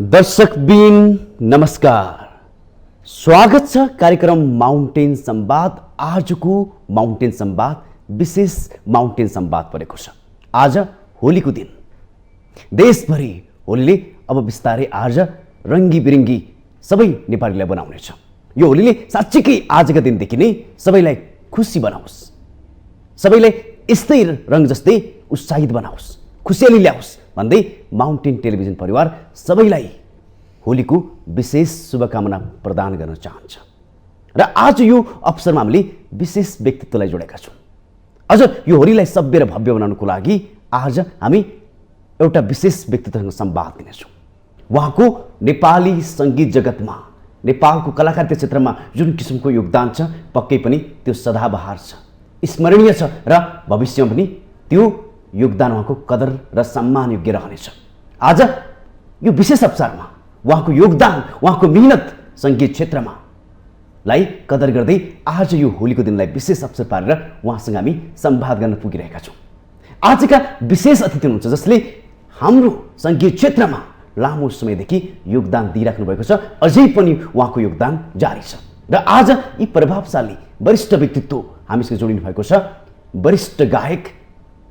दर्शकबिन नमस्कार, स्वागत छ कार्यक्रम माउन्टेन संवाद। आजको माउन्टेन संवाद विशेष माउन्टेन संवाद परेको छ। आज होलीको दिन देशभरि होलीले अब बिस्तारै आज रङ्गी बिरङ्गी सबै नेपालीलाई बनाउनेछ। यो होलीले साँच्चीकै आजका दिनदेखि नै सबैलाई खुसी बनाओस्, सबैलाई यस्तै रङ जस्तै उत्साहित बनाओस्, खुसियाली ल्याओस् भन्दै माउन्टेन टेलिभिजन परिवार सबैलाई होलीको विशेष शुभकामना प्रदान गर्न चाहन्छ। र आज यो अवसरमा हामीले विशेष व्यक्तित्वलाई जोडेका छौँ। अझ यो होलीलाई सभ्य र भव्य बनाउनको लागि आज हामी एउटा विशेष व्यक्तित्वसँग संवाद दिनेछौँ। उहाँको नेपाली सङ्गीत जगतमा, नेपालको कलाकारिता क्षेत्रमा जुन किसिमको योगदान छ, पक्कै पनि त्यो सदाबहार छ, स्मरणीय छ र भविष्यमा पनि त्यो योगदान उहाँको कदर र सम्मान योग्य रहनेछ। आज यो विशेष अवसरमा उहाँको योगदान, उहाँको मेहनत सङ्गीत क्षेत्रमा लाई कदर गर्दै आज यो होलीको दिनलाई विशेष अवसर पारेर उहाँसँग हामी संवाद गर्न पुगिरहेका छौँ। आजका विशेष अतिथि हुनुहुन्छ जसले हाम्रो सङ्गीत क्षेत्रमा लामो समयदेखि योगदान दिइराख्नु भएको छ, अझै पनि उहाँको योगदान जारी छ। र आज यी प्रभावशाली वरिष्ठ व्यक्तित्व हामीसँग जोडिनु भएको छ। वरिष्ठ गायक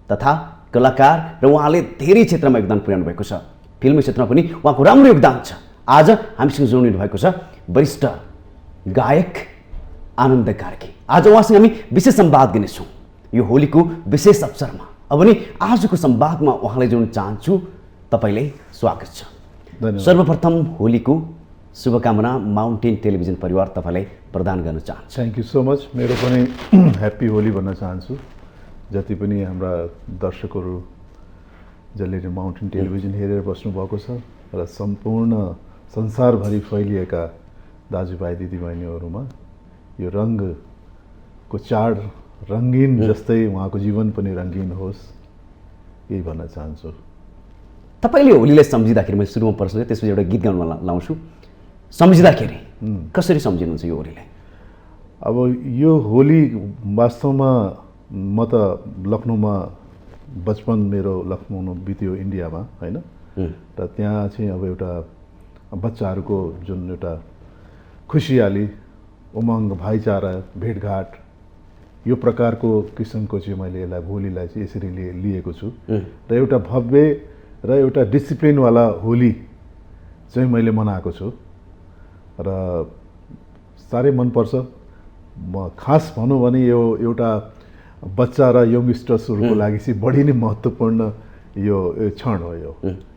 तथा कलाकार र उहाँले धेरै क्षेत्रमा योगदान पुर्याउनु भएको छ। फिल्मी क्षेत्रमा पनि उहाँको राम्रो योगदान छ। आज हामीसँग जोडिनु भएको छ वरिष्ठ गायक आनन्द कार्की। आज उहाँसँग हामी विशेष संवाद दिनेछौँ यो होलीको विशेष अवसरमा। अब नि आजको संवादमा उहाँलाई जोड्न चाहन्छु। तपाईँलाई स्वागत छ। सर्वप्रथम होलीको शुभकामना माउन्टेन टेलिभिजन परिवार तपाईँलाई प्रदान गर्न चाहन्छु। Thank you so much. मेरो पनि ह्याप्पी होली भन्न चाहन्छु। जति पनि हाम्रा दर्शकहरू जसले माउन्टेन टेलिभिजन हेरेर बस्नुभएको छ र सम्पूर्ण संसारभरि फैलिएका दाजुभाइ दिदीबहिनीहरूमा यो रङको चाड रङ्गीन जस्तै उहाँको जीवन पनि रङ्गीन होस्, यही भन्न चाहन्छु। तपाईँले होलीलाई सम्झिँदाखेरि, मैले सुरुमा प्रश्न त्यसपछि एउटा गीत गाउन लाउँछु, सम्झिँदाखेरि कसरी सम्झिनुहुन्छ यो होलीलाई? अब यो होली वास्तवमा म त लखनऊमा बचपन मेरो लखनऊ बित्यो इन्डियामा, होइन? र त्यहाँ चाहिँ अब एउटा बच्चाहरूको जुन एउटा खुसियाली, उमङ्ग, भाइचारा, भेटघाट, यो प्रकारको किसिमको चाहिँ मैले यसलाई होलीलाई चाहिँ यसरी लिएको छु। र एउटा भव्य र एउटा डिसिप्लिनवाला होली चाहिँ मैले मनाएको छु र साह्रै मनपर्छ। म खास भनौँ भने यो एउटा बच्चा र यङ्गस्टर्सहरूको लागि चाहिँ बढी नै महत्त्वपूर्ण यो क्षण हो।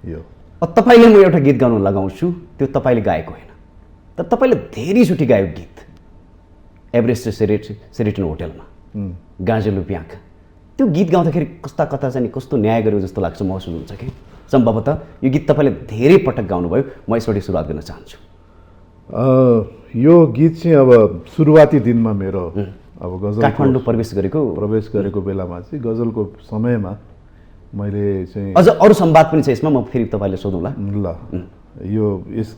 यो तपाईँले म एउटा गीत गाउन लगाउँछु, त्यो तपाईँले गाएको होइन, तर तपाईँले धेरैचोटि गायो गीत एभरेस्ट सेरेटन होटेलमा, गाँजेलु प्याख। त्यो गीत गाउँदाखेरि कस्ता कता चाहिँ कस्तो न्याय गरेको जस्तो लाग्छ, महसुस हुन्छ कि सम्भवतः यो गीत तपाईँले धेरै पटक गाउनुभयो। म यसबाट सुरुवात गर्न चाहन्छु। यो गीत चाहिँ अब सुरुवाती दिनमा मेरो अब गजल काठमाडौँ प्रवेश गरेको बेलामा चाहिँ गजलको समयमा मैले चाहिँ अझ अरू संवाद पनि छ यसमा, म फेरि तपाईँले सोधौँला। ल, यो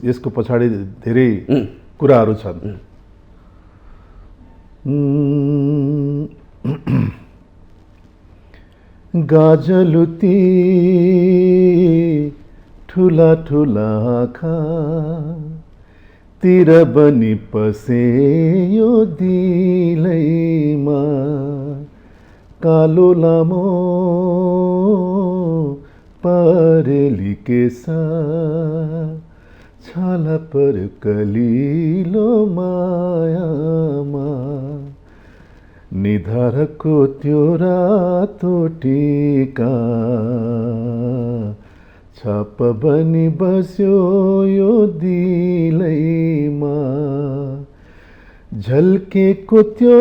यसको पछाडि धेरै कुराहरू छन्। गाजलुती ठुला ठुला आँखा तिर बनी पसे यो दिलैमा, कालो लामो परेली केसा छाला पर कलिलो मायामा, निधारको त्यो रातो टीका छाप बनी बस्यो यो दिलैमा, झल्केको त्यो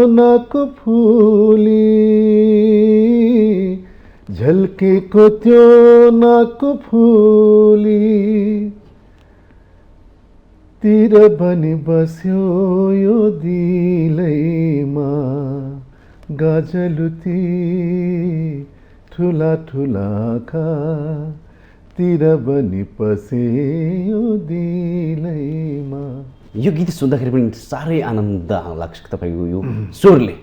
नाको फुली, झल्केको त्यो नाको फुली तिर बनी बस्यो यो दिलैमा, गाजलुती ठुला ठुला आँखा तिर बनी पसे यो दिलैमा। यो गीत सुन्दाखेरि पनि साह्रै आनन्द लाग्छ तपाईँको यो स्वरले।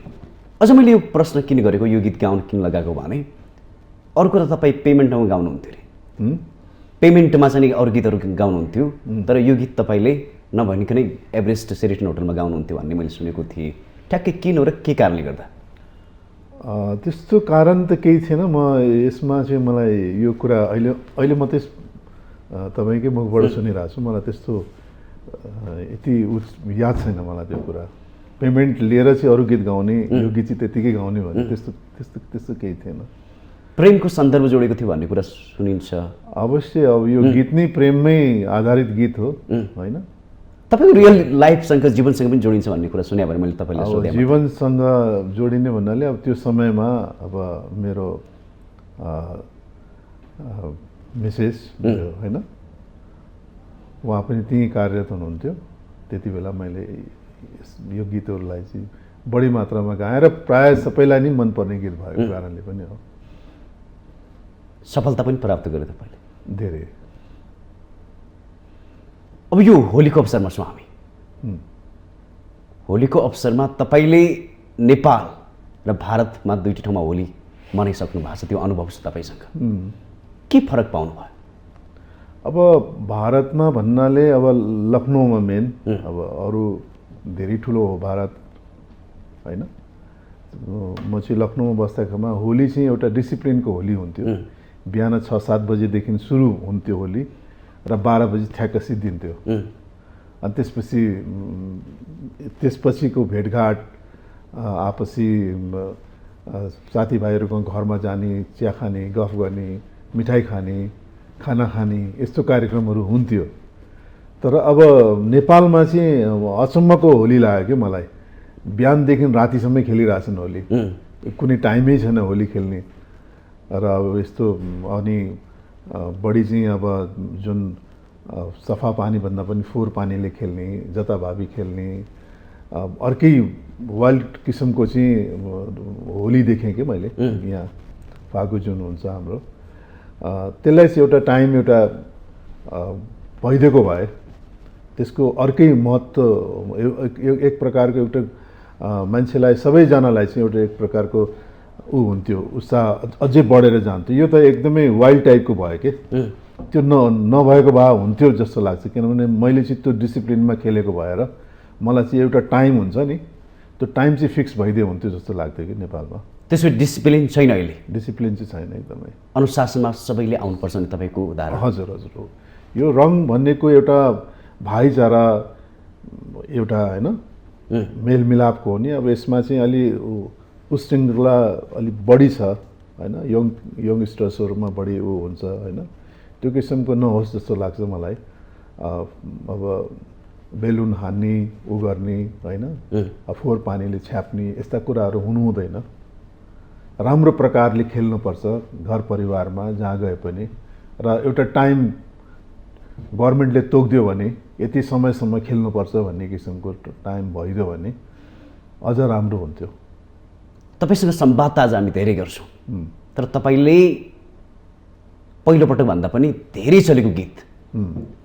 अझ मैले यो प्रश्न किन गरेको, यो गीत गाउन किन लगाएको भने अर्को त तपाईँ पेमेन्टमा गाउनुहुन्थ्यो अरे, पेमेन्टमा चाहिँ अरू गीतहरू गाउनुहुन्थ्यो तर यो गीत तपाईँले नभनिकनै एभरेस्ट सेरिटन होटलमा गाउनुहुन्थ्यो भन्ने मैले सुनेको थिएँ। ठ्याक्कै किन हो र के कारणले गर्दा? त्यस्तो कारण त केही थिएन। म यसमा चाहिँ मलाई यो कुरा अहिले मात्रै तपाईँकै मुखबाट सुनिरहेको छु। मलाई त्यस्तो यति याद छैन मलाई त्यो कुरा। पेमेन्ट लिएर चाहिँ अरू गीत गाउने, यो गीत चाहिँ त्यतिकै गाउने भने त्यस्तो केही थिएन। प्रेमको सन्दर्भ जोडेको थियो भन्ने कुरा सुनिन्छ। अवश्य अब यो गीत नै प्रेममै आधारित गीत हो होइन। तपाईँको रियल लाइफसँग जीवनसँग पनि जोडिन्छ भन्ने कुरा सुने भने मैले तपाईँलाई सोधेँ। जीवनसँग जोडिने भन्नाले अब त्यो समयमा अब मेरो मिसेस होइन, उहाँ पनि त्यहीँ कार्यरत हुनुहुन्थ्यो। त्यति बेला मैले यो गीतहरूलाई चाहिँ बढी मात्रामा गाएँ र प्रायः सबैलाई नै मनपर्ने गीत भएको कारणले पनि हो। सफलता पनि प्राप्त गरे तपाईँले? धेरै। अब यो होलीको अवसरमा छौँ हामी। होलीको अवसरमा तपाईँले नेपाल र भारतमा दुईटी ठाउँमा होली मनाइसक्नु भएको छ, त्यो अनुभव छ तपाईँसँग। के फरक पाउनु भयो? अब भारतमा भन्नाले अब लखनऊमा मेन, अब अरू धेरै ठुलो हो भारत होइन। म चाहिँ लखनऊमा बस्दाखेरिमा होली चाहिँ एउटा डिसिप्लिनको होली हुन्थ्यो। बिहान 6-7 बजेदेखि सुरु हुन्थ्यो होली र 12 बजी ठ्याक्क सिद्धिन्थ्यो। अनि त्यसपछिको भेटघाट, आपसी साथीभाइहरूको घरमा जाने, चिया खाने, गफ गर्ने, मिठाई खाने, खाना खाने, यस्तो कार्यक्रमहरू हुन्थ्यो। तर अब नेपालमा चाहिँ अचम्मको होली लाग्यो कि मलाई। बिहानदेखि रातिसम्म खेलिरहेछन् होली, कुनै टाइमै छैन होली खेल्ने। र अब यस्तो अनि बढी चाहिँ अब जुन सफा पानीभन्दा पनि फोहोर पानीले खेल्ने, जताभावी खेल्ने, अर्कै वाइल्ड किसिमको चाहिँ होली देखेँ कि मैले यहाँ। फागु जुन हुन्छ हाम्रो, त्यसलाई चाहिँ एउटा टाइम एउटा भइदिएको भए त्यसको अर्कै महत्त्व, एक प्रकारको एउटा मान्छेलाई, सबैजनालाई चाहिँ एउटा एक प्रकारको हुन्थ्यो, उत्साह अझै बढेर जान्थ्यो। यो त एकदमै वाइल्ड टाइपको भयो कि त्यो नभएको भए हुन्थ्यो जस्तो लाग्छ। किनभने मैले चाहिँ त्यो डिसिप्लिनमा खेलेको भएर मलाई चाहिँ एउटा टाइम हुन्छ नि, त्यो टाइम चाहिँ फिक्स भइदियो हुन्थ्यो जस्तो लाग्थ्यो कि नेपालमा। त्यसो डिसिप्लिन छैन अहिले? डिसिप्लिन चाहिँ छैन एकदमै। अनुशासनमा सबैले आउनुपर्छ नि तपाईँको उदाहरण। हजुर हजुर हो। यो रङ भन्नेको एउटा भाइचारा, एउटा होइन मेलमिलापको हो नि। अब यसमा चाहिँ अलि उश्रृङ्खला अलिक बढी छ होइन, यङ्गस्टर्सहरूमा बढी हुन्छ होइन। त्यो किसिमको नहोस् जस्तो लाग्छ मलाई। अब बेलुन हान्ने, गर्ने होइन, फोहोर पानीले छ्याप्ने, यस्ता कुराहरू हुनु हुँदैन। राम्रो प्रकारले खेल्नुपर्छ घर परिवारमा जहाँ गए पनि। र एउटा टाइम गभर्मेन्टले तोकिदियो भने यति समयसम्म खेल्नुपर्छ भन्ने किसिमको टाइम भइदियो भने अझ राम्रो हुन्थ्यो। तपाईँसँग संवाद त आज हामी धेरै गर्छौँ, तर तपाईँले पहिलोपटक भन्दा पनि धेरै चलेको गीत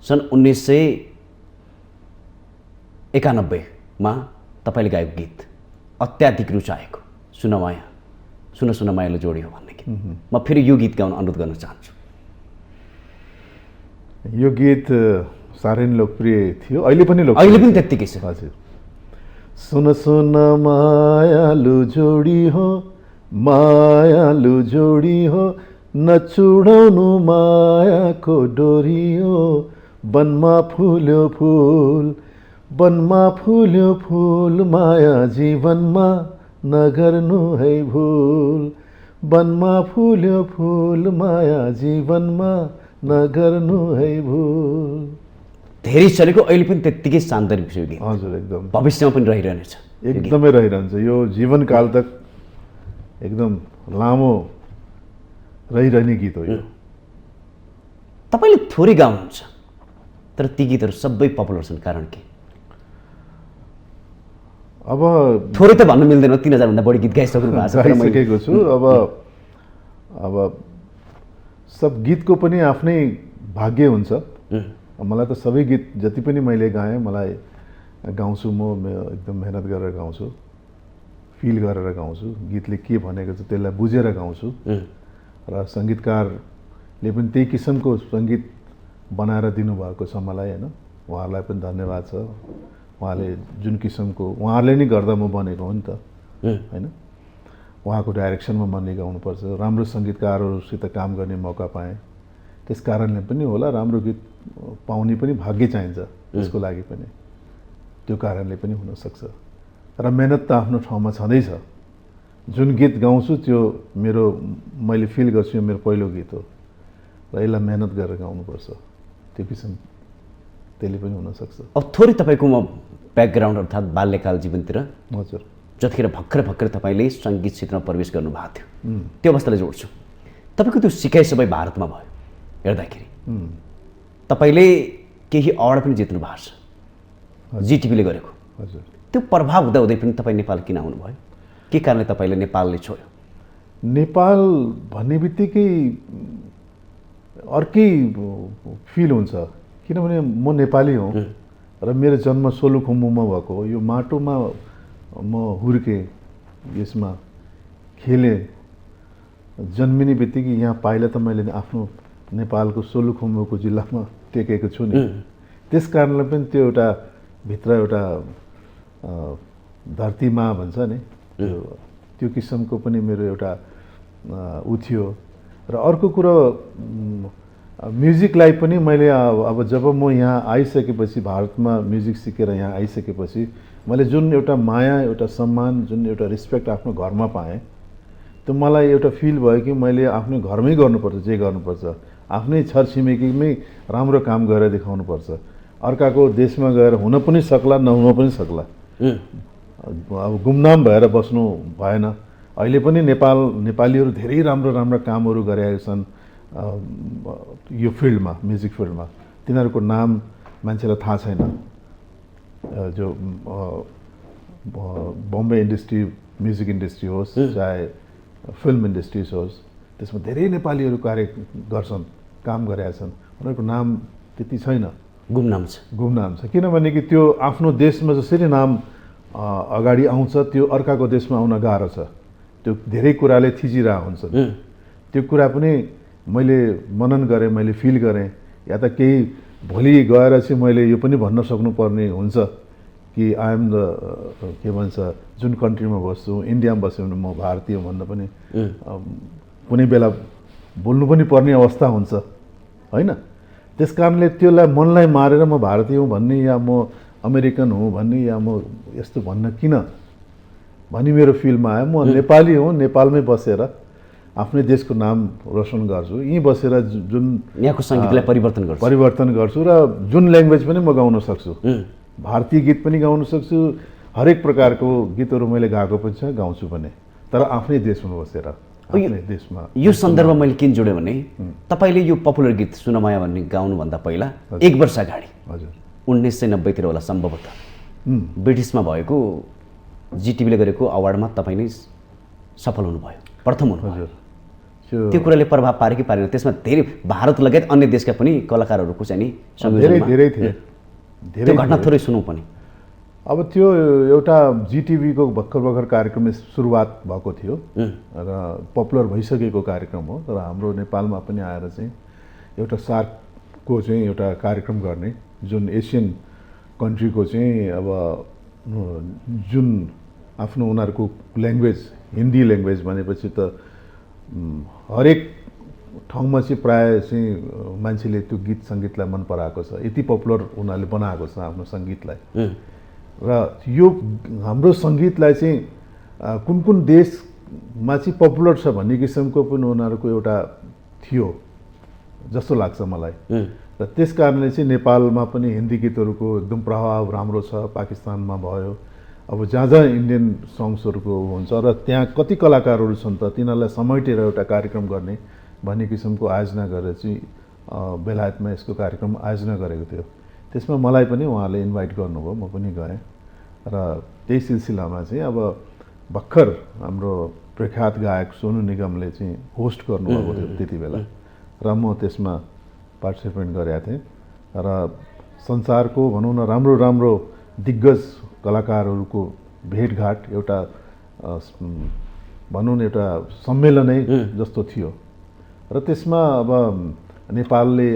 सन् 1991मा तपाईँले गाएको गीत अत्याधिक रुचाएको सुनमाया, सुन सुन मायाले जोडियो भन्ने गीत। म फेरि यो गीत गाउन अनुरोध गर्न चाहन्छु। यो गीत साह्रै लोकप्रिय थियो, अहिले पनि त्यत्तिकै छ। हजुर। सुन सुन मायालु जोडी हो, मायालु जोडी हो, नचुडाउनु मायाको डोरी हो। वनमा फुल्यो फुल, वनमा फुल्यो फुल, माया जीवनमा नगर्नु है भुल। वनमा फुल्यो फुल, माया जीवनमा नगर्नु है भुल। धेरै चलेको, अहिले पनि त्यत्तिकै सान्दर्भिक छ यो गीत। हजुर एकदम। भविष्यमा पनि रहिरहनेछ, एकदमै रहिरहन्छ। यो जीवनकाल तक एकदम लामो रहिरहने गीत हो यो। तपाईँले थोरै गाउनुहुन्छ तर ती गीतहरू सबै पपुलर छन्, कारण के? अब थोरै त भन्न मिल्दैन, 3000 भन्दा बढी गीत गाइसक्नु भएको छ। गाइसकेको छु। अब सब गीतको पनि आफ्नै भाग्य हुन्छ। मलाई त सबै गीत जति पनि मैले गाएँ, मलाई गाउँछु, म एकदम मेहनत गरेर गाउँछु, फिल गरेर गाउँछु। गीतले के भनेको छ त्यसलाई बुझेर गाउँछु। र सङ्गीतकारले पनि त्यही किसिमको सङ्गीत बनाएर दिनुभएको छ मलाई होइन। उहाँहरूलाई पनि धन्यवाद छ। उहाँले जुन किसिमको उहाँहरूले नै गर्दा म बनेको हो नि त होइन। उहाँको डाइरेक्सनमा मैले गाउनुपर्छ, राम्रो सङ्गीतकारहरूसित काम गर्ने मौका पाएँ। त्यस कारणले पनि होला राम्रो गीत पाउने पनि भाग्य चाहिन्छ त्यसको लागि पनि, त्यो कारणले पनि हुनसक्छ। र मेहनत त आफ्नो ठाउँमा छँदैछ। जुन गीत गाउँछु त्यो मैले फिल गर्छु यो मेरो पहिलो गीत हो र यसलाई मेहनत गरेर गाउनुपर्छ, त्यो किसिम त्यसले पनि हुनसक्छ। अब थोरै तपाईँको म ब्याकग्राउन्ड अर्थात् बाल्यकाल जीवनतिर हजुर, जतिखेर भर्खर तपाईँले सङ्गीत क्षेत्रमा प्रवेश गर्नुभएको थियो त्यो अवस्थालाई जोड्छु। तपाईँको त्यो सिकाइ सबै भारतमा भयो हेर्दाखेरि। तपाईँले केही अवार्ड पनि जित्नु भएको छ जिटिभीले गरेको। हजुर, त्यो प्रभाव हुँदाहुँदै पनि तपाईँ नेपाल किन आउनुभयो? के कारणले तपाईँले नेपालले छोड्यो? नेपाल भन्ने बित्तिकै अर्कै फिल हुन्छ, किनभने म नेपाली हुँ र मेरो जन्म सोलुखुम्बुमा भएको हो। यो माटोमा म हुर्केँ, यसमा खेलेँ। जन्मिने बित्तिकै यहाँ पाइला त मैले आफ्नो नेपालको सोलुखुम्बुको जिल्लामा टेकेको छु नि। त्यस कारणले पनि त्यो एउटा भित्र एउटा धरतीमा भन्छ नि त्यो किसिमको पनि मेरो एउटा ऊ थियो। र अर्को कुरो म्युजिकलाई पनि मैले अब जब म यहाँ आइसकेपछि, भारतमा म्युजिक सिकेर यहाँ आइसकेपछि मैले जुन एउटा माया, एउटा सम्मान, जुन एउटा रेस्पेक्ट आफ्नो घरमा पाएँ, त्यो मलाई एउटा फिल भयो कि मैले आफ्नै घरमै गर्नुपर्छ, जे गर्नुपर्छ आफ्नै छरछिमेकीमै राम्रो काम गरेर देखाउनुपर्छ। अर्काको देशमा गएर हुन पनि सक्ला, नहुन पनि सक्ला, अब गुमनाम भएर बस्नु भएन। अहिले पनि नेपालीहरू धेरै राम्रो राम्रो कामहरू गरेका छन् यो फिल्डमा, म्युजिक फिल्डमा। तिनीहरूको नाम मान्छेलाई थाहा छैन। जो बम्बे इन्डस्ट्री, म्युजिक इन्डस्ट्री होस्, चाहे फिल्म इन्डस्ट्रिज होस्, त्यसमा धेरै नेपालीहरू कार्य गर्छन्, काम गरेका छन्। उनीहरूको नाम त्यति छैन, गुमनाम छ। किनभने कि त्यो आफ्नो देशमा जसरी नाम अगाडि आउँछ त्यो अर्काको देशमा आउन गाह्रो छ। त्यो धेरै कुराले थिचिरहेको हुन्छ। त्यो कुरा पनि मैले मनन गरेँ, मैले फिल गरेँ। या त केही भोलि गएर चाहिँ मैले यो पनि भन्न सक्नुपर्ने हुन्छ कि आई एम द के भन्छ जुन कन्ट्रीमा बस्छु, इन्डियामा बस्यो भने म भारतीय भन्न पनि कुनै बेला बोल्नु पनि पर्ने अवस्था हुन्छ होइन। त्यस कारणले त्यसलाई मनलाई मारेर म भारतीय हुँ भन्ने या म अमेरिकन हुँ भन्ने या म यस्तो भन्न किन भनी मेरो फिलमा आयो। म नेपाली हुँ, नेपालमै बसेर आफ्नै देशको नाम रोशन गर्छु। यहीँ बसेर जुन यहाँको सङ्गीतलाई परिवर्तन गर्छु र जुन ल्याङ्ग्वेज पनि म गाउन सक्छु। भारतीय गीत पनि गाउन सक्छु, हरेक प्रकारको गीतहरू मैले गाएको पनि छ, गाउँछु पनि, तर आफ्नै देशमा बसेर, आफ्नै देशमा। यो सन्दर्भमा मैले किन जोडेँ भने तपाईँले यो पपुलर गीत सुनमाया भन्ने गाउनुभन्दा पहिला 1 वर्ष अगाडि, हजुर 1990तिर होला सम्भवतः, ब्रिटिसमा भएको जिटिभीले गरेको अवार्डमा तपाईँ नै सफल हुनुभयो, प्रथम हुनुभयो। त्यो कुराले प्रभाव पारे कि पारेन? त्यसमा धेरै भारत लगायत अन्य देशका पनि कलाकारहरूको चाहिँ धेरै थिए। त्यो घटना थोरै सुनौँ पनि। अब त्यो एउटा जिटिभीको भर्खर कार्यक्रम सुरुवात भएको थियो र पपुलर भइसकेको कार्यक्रम हो। तर हाम्रो नेपालमा पनि आएर चाहिँ एउटा सार्कको चाहिँ एउटा कार्यक्रम गर्ने, जुन एसियन कन्ट्रीको चाहिँ अब जुन आफ्नो उनीहरूको ल्याङ्ग्वेज, हिन्दी ल्याङ्ग्वेज भनेपछि त हरेक ठाउँमा चाहिँ प्रायः चाहिँ मान्छेले त्यो गीत सङ्गीतलाई मन पराएको छ, यति पपुलर उनीहरूले बनाएको छ आफ्नो सङ्गीतलाई। र यो हाम्रो सङ्गीतलाई चाहिँ कुन कुन देशमा चाहिँ पपुलर छ भन्ने किसिमको पनि उनीहरूको एउटा थियो जस्तो लाग्छ मलाई। र त्यस कारणले चाहिँ नेपालमा पनि हिन्दी गीतहरूको एकदम प्रभाव राम्रो छ। पाकिस्तानमा भयो, अब जहाँ जहाँ इन्डियन सङ्ग्सहरूको हुन्छ र त्यहाँ कति कलाकारहरू छन् त तिनीहरूलाई समेटेर एउटा कार्यक्रम गर्ने भन्ने किसिमको आयोजना गरेर चाहिँ बेलायतमा यसको कार्यक्रम आयोजना गरेको थियो। त्यसमा मलाई पनि उहाँले इन्भाइट गर्नुभयो, म पनि गएँ। र त्यही सिलसिलामा चाहिँ अब भर्खर हाम्रो प्रख्यात गायक सोनू निगमले चाहिँ होस्ट गर्नुभएको थियो त्यति बेला, र म त्यसमा पार्टिसिपेट गरेका थिएँ। र संसारको भनौँ न राम्रो राम्रो दिग्गज कलाकारहरूको भेटघाट, एउटा भनौँ न एउटा सम्मेलनै जस्तो थियो। र त्यसमा अब नेपालले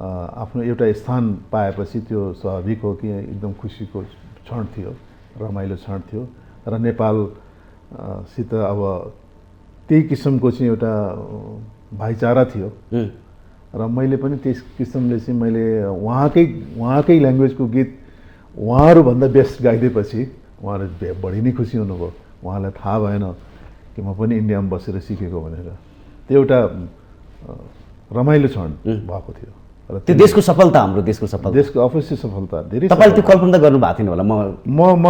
आफ्नो एउटा स्थान पाएपछि त्यो स्वाभाविक हो कि एकदम खुसीको क्षण थियो, रमाइलो क्षण थियो र नेपालसित अब त्यही किसिमको चाहिँ एउटा भाइचारा थियो र मैले पनि त्यस किसिमले चाहिँ मैले उहाँकै ल्याङ्ग्वेजको गीत उहाँहरूभन्दा बेस्ट गाइदिएपछि उहाँहरू बढी नै खुसी हुनुभयो। उहाँलाई थाहा भएन कि म पनि इन्डियामा बसेर सिकेको भनेर। त्यो एउटा रमाइलो क्षण भएको थियो र त्यो देशको सफलता, हाम्रो देशको सफलता, देशको अवश्य सफलता धेरै। तपाईँले त्यो कल्पना त गर्नु भएको थिएन होला?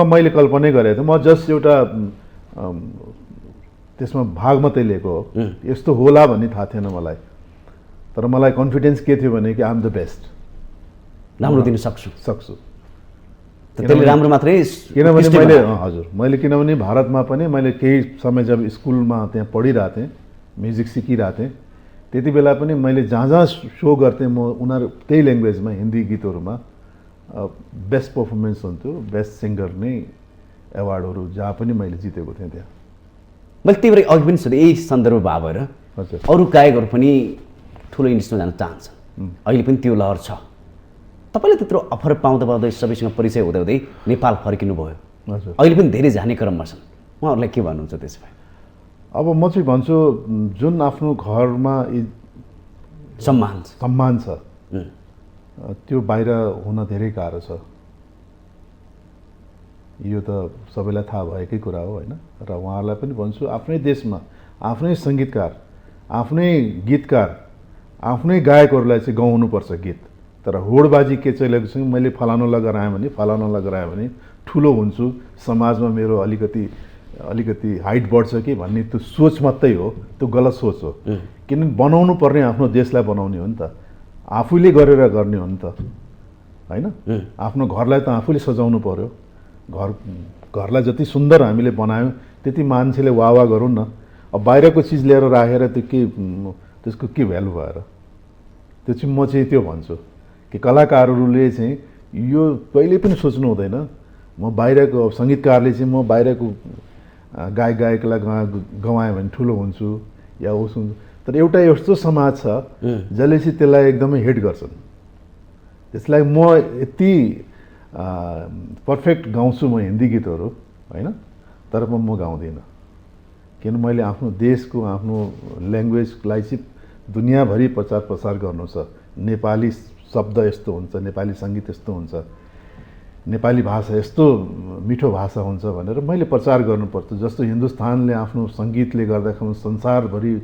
मैले कल्पनै गरेको थिएँ। म जस्ट एउटा त्यसमा भाग मात्रै लिएको हो। यस्तो होला भन्ने थाहा थिएन मलाई, तर मलाई कन्फिडेन्स के थियो भने कि आइ एम द बेस्ट, राम्रो दिन सक्छु। त्यसले राम्रो मात्रै, किनभने मैले किनभने भारतमा पनि मैले केही समय जब स्कुलमा त्यहाँ पढिरहेको थिएँ, म्युजिक सिकिरहेको थिएँ, त्यति बेला पनि मैले जहाँ सो गर्थेँ म उनीहरू त्यही ल्याङ्ग्वेजमा हिन्दी गीतहरूमा बेस्ट पर्फर्मेन्स हुन्थ्यो, बेस्ट सिङ्गर नै एवार्डहरू जहाँ पनि मैले जितेको थिएँ त्यहाँ। मैले त्यही भएर अघि पनि सोधेँ, यही सन्दर्भ भए भएर अरू गायकहरू पनि ठुलो इन्डस्ट्रीमा जान चाहन्छन्, अहिले पनि त्यो लहर छ। तपाईँले त्यत्रो अफर पाउँदै सबैसँग परिचय हुँदै नेपाल फर्किनु भयो, अहिले पनि धेरै जाने क्रममा छन्, उहाँहरूलाई के भन्नुहुन्छ त्यसो भए? अब म चाहिँ भन्छु जुन आफ्नो घरमा सम्मान छ त्यो बाहिर हुन धेरै गाह्रो छ। यो त सबैलाई थाहा भएकै कुरा हो होइन। र उहाँहरूलाई पनि भन्छु आफ्नै देशमा आफ्नै सङ्गीतकार, आफ्नै गीतकार, आफ्नै गायकहरूलाई चाहिँ गाउनुपर्छ गीत। तर होडबाजी के चलेको छ, मैले फलानालाई गराएँ भने ठुलो हुन्छु, समाजमा मेरो अलिकति हाइट बढ्छ कि भन्ने त्यो सोच मात्रै हो। त्यो गलत सोच हो। किनभने बनाउनु पर्ने आफ्नो देशलाई बनाउने हो नि त, आफूले गरेर गर्ने हो नि त होइन। आफ्नो घरलाई त आफूले सजाउनु पर्यो। घरलाई जति सुन्दर हामीले बनायौँ त्यति मान्छेले वाह गरौँ न। अब बाहिरको चिज लिएर राखेर त्यसको के भ्यालु भएर? त्यो चाहिँ म चाहिँ त्यो भन्छु कि कलाकारहरूले चाहिँ यो कहिले पनि सोच्नु हुँदैन म बाहिरको सङ्गीतकारले चाहिँ म बाहिरको गायकलाई गवाएँ भने ठुलो हुन्छु या उस हुन्छु। तर एउटा यस्तो समाज छ जसले चाहिँ त्यसलाई एकदमै हेट गर्छन्। त्यसलाई म यति पर्फेक्ट गाउँछु म हिन्दी गीतहरू होइन, तर म गाउँदिनँ। किन मैले आफ्नो देशको आफ्नो ल्याङ्ग्वेजलाई चाहिँ दुनियाँभरि प्रचार प्रसार गर्नु छ। नेपाली शब्द यस्तो हुन्छ, नेपाली सङ्गीत यस्तो हुन्छ, नेपाली भाषा यस्तो मिठो भाषा हुन्छ भनेर मैले प्रचार गर्नुपर्छ। जस्तो हिन्दुस्तानले आफ्नो सङ्गीतले गर्दाखेरि संसारभरि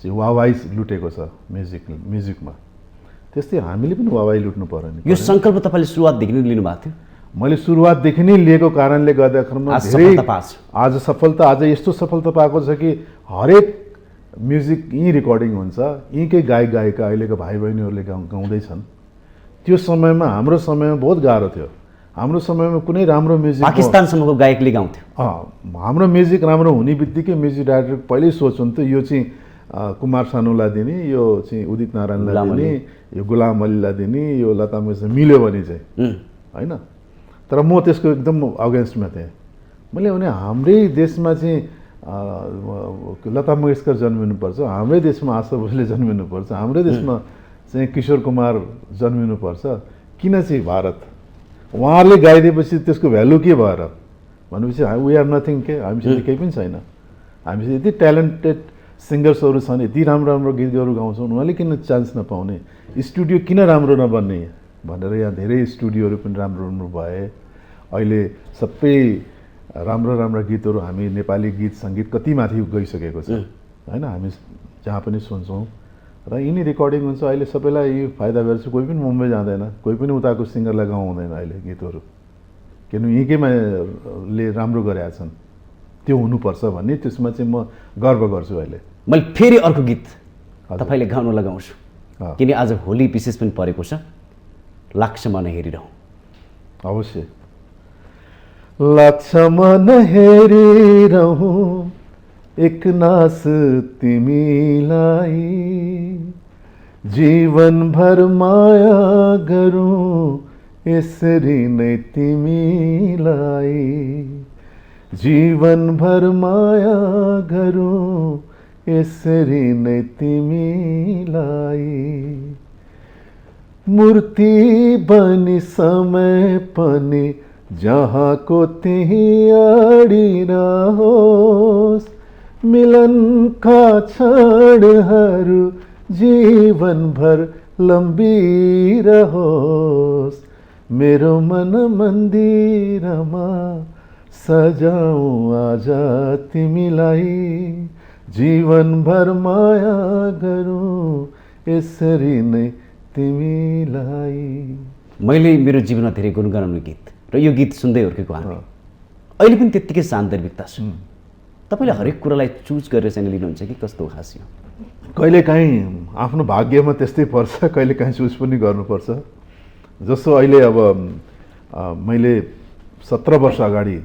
चाहिँ वाहवाही लुटेको छ म्युजिकमा, त्यस्तै हामीले पनि वाहवाही लुट्नु पर्यो नि। यो सङ्कल्प तपाईँले सुरुवातदेखि नै लिनुभएको थियो? मैले सुरुवातदेखि नै लिएको कारणले गर्दाखेरिमा आज सफलता, आज यस्तो सफलता पाएको छ कि हरेक म्युजिक यहीँ रेकर्डिङ हुन्छ, यहीँकै गायक गायिका अहिलेको भाइ बहिनीहरूले गाउँदैछन्। त्यो समयमा हाम्रो समयमा बहुत गाह्रो थियो। हाम्रो समयमा कुनै राम्रो म्युजिक पाकिस्तानसम्मको गायकले गाउँथ्यो। हाम्रो म्युजिक राम्रो हुने बित्तिकै म्युजिक डाइरेक्टर पहिल्यै सोच हुन्थ्यो यो चाहिँ कुमार सानुलाई दिने, यो चाहिँ उदित नारायणलाई दिने, यो गुलाम अलीलाई दिने, यो लता मङ्गेशकर मिल्यो भने चाहिँ होइन। तर म त्यसको एकदम अगेन्स्टमा थिएँ। मैले भने हाम्रै देशमा चाहिँ लता मङ्गेशकर जन्मिनुपर्छ, हाम्रै देशमा आशा भोसले जन्मिनुपर्छ, हाम्रै देशमा चाहिँ किशोर कुमार जन्मिनुपर्छ, किन चाहिँ भारत? उहाँहरूले गाइदिएपछि त्यसको भ्यालु के भएर भनेपछि वी आर नथिङ के, हामीसित केही पनि छैन। हामीसित यति ट्यालेन्टेड सिङ्गर्सहरू छन्, यति राम्रो राम्रो गीतहरू गाउँछन्, उहाँले किन चान्स नपाउने? स्टुडियो किन राम्रो नबन्ने भनेर यहाँ धेरै स्टुडियोहरू पनि राम्रो राम्रो भए। अहिले सबै राम्रो राम्रो गीतहरू हामी नेपाली गीत सङ्गीत कति माथि गइसकेको छ होइन। हामी जहाँ पनि सुन्छौँ र यिनी रेकर्डिङ हुन्छ। अहिले सबैलाई यो फाइदा भएर चाहिँ कोही पनि मुम्बई जाँदैन, कोही पनि उताको सिङ्गरलाई गाउँदैन अहिले गीतहरू, किनभने यहीँकैमाले राम्रो गरेका छन्। त्यो हुनुपर्छ भन्ने त्यसमा चाहिँ म गर्व गर्छु। अहिले मैले फेरि अर्को गीत तपाईँले गाउन लगाउँछु, किन आज होली विशेष पनि परेको छ। लाग्छ मन हेरिरहँ। अवश्य लाग्छ मन हेरिरहँ एक नास तिमीलाई, जीवनभर माया गरौँ यसरी नै तिमीलाई, जीवनभर माया गरौँ यसरी नै तिमीलाई। मूर्ति बनी समय पनि जहाँको त्यही अडिरहोस्, मिलनका क्षणहरू जीवनभर लम्बिरहोस्, मेरो मन मन्दिरमा सजाऊ आज तिमीलाई, जीवनभर माया गरौँ यसरी नै तिमीलाई। मैले मेरो जीवनमा धेरै गुनगनाउने गीत र यो गीत सुन्दै हुर्केको हामी अहिले पनि त्यत्तिकै सान्दर्भिकता छ। तपाईँले हरेक कुरालाई चुज गरेर चाहिँ लिनुहुन्छ कि कस्तो खास यो? कहिलेकाहीँ आफ्नो भाग्यमा त्यस्तै पर्छ, कहिलेकाहीँ चुज पनि गर्नुपर्छ। जस्तो अहिले अब मैले 17 वर्ष अगाडि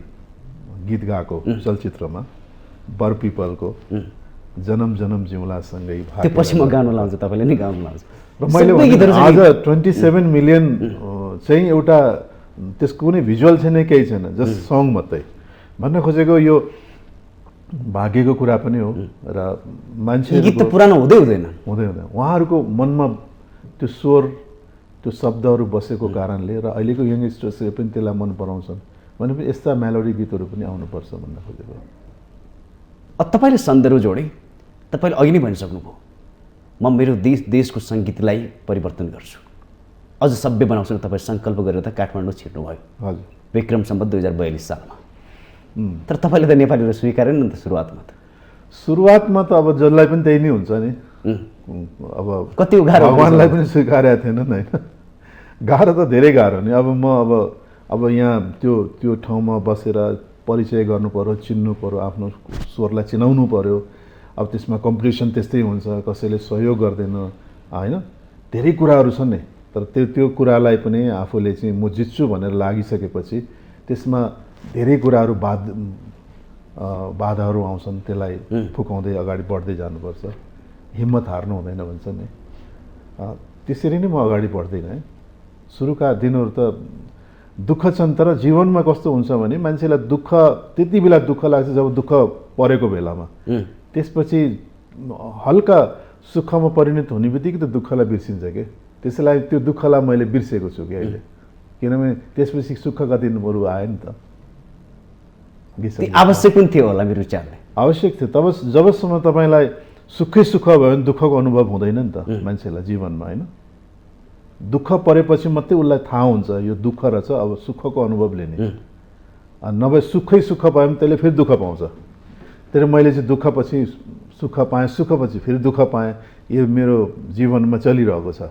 गीत गाएको चलचित्रमा बर पिपलको जनम जनम जिउँलासँगै त्यो पछि म गाउन लाउँछु, तपाईँले नै गाउन लाउँछु। र मैले आज 27 मिलियन चाहिँ एउटा त्यसको कुनै भिजुअल छैन, केही छैन, जस्ट सङ मात्रै। भन्न खोजेको यो भाग्यको कुरा पनि हो र मान्छे गीत त पुरानो हुँदै हुँदैन उहाँहरूको मनमा त्यो स्वर त्यो शब्दहरू बसेको कारणले र अहिलेको यङ्गस्टर्सले पनि त्यसलाई मन पराउँछन् भनेपछि यस्ता मेलोडी गीतहरू पनि आउनुपर्छ भन्न खोजेको। तपाईँले सन्दर्भ जोडे, तपाईँले अघि नै भनिसक्नुभयो म मेरो देशको सङ्गीतलाई परिवर्तन गर्छु, अझ सभ्य बनाउँछु। तपाईँ सङ्कल्प गरेर त काठमाडौँ छिर्नुभयो हजुर विक्रम सम्वत 2042 सालमा। तर तपाईँले त नेपालीहरू स्वीकारेन नि त सुरुवातमा त अब जसलाई पनि त्यही नै हुन्छ नि। अब कति गाह्रो, भगवान्लाई पनि स्वीकारेका थिएनन् होइन। गाह्रो त धेरै गाह्रो नि। अब म अब यहाँ त्यो ठाउँमा बसेर परिचय गर्नु पर्यो, चिन्नु पर्यो, आफ्नो स्वरलाई चिनाउनु पर्यो। अब त्यसमा कम्पिटिसन त्यस्तै हुन्छ, कसैले सहयोग गर्दैन होइन, धेरै कुराहरू छन् नि। तर त्यो कुरालाई पनि आफूले चाहिँ म जित्छु भनेर लागिसकेपछि त्यसमा धेरै कुराहरू बाधाहरू आउँछन्, त्यसलाई फुकाउँदै अगाडि बढ्दै जानुपर्छ, हिम्मत हार्नु हुँदैन भन्छ नि। त्यसरी नै म अगाडि बढ्दै गएँ। सुरुका दिनहरू त दुःख छन्, तर जीवनमा कस्तो हुन्छ भने मान्छेलाई दुःख त्यति बेला दुःख लाग्छ जब दुःख परेको बेलामा, त्यसपछि हल्का सुखमा परिणत हुने बित्तिकै त दुःखलाई बिर्सिन्छ कि। त्यसलाई त्यो दुःखलाई मैले बिर्सेको छु कि अहिले, किनभने त्यसपछि सुखका दिनहरू आयो नि त। आवश्यक पनि थियो होला मेरो विचारले, आवश्यक थियो। तब जबसम्म तपाईँलाई सुखै सुख भयो भने दुःखको अनुभव हुँदैन नि त मान्छेलाई जीवनमा होइन। दुःख परेपछि मात्रै उसलाई थाहा हुन्छ यो दुःख रहेछ, अब सुखको अनुभव लिने। नभए सुखै सुख भयो भने त्यसले फेरि दुःख पाउँछ। तर मैले चाहिँ दुःखपछि सुख पाएँ, सुखपछि फेरि दुःख पाएँ, यो मेरो जीवनमा चलिरहेको छ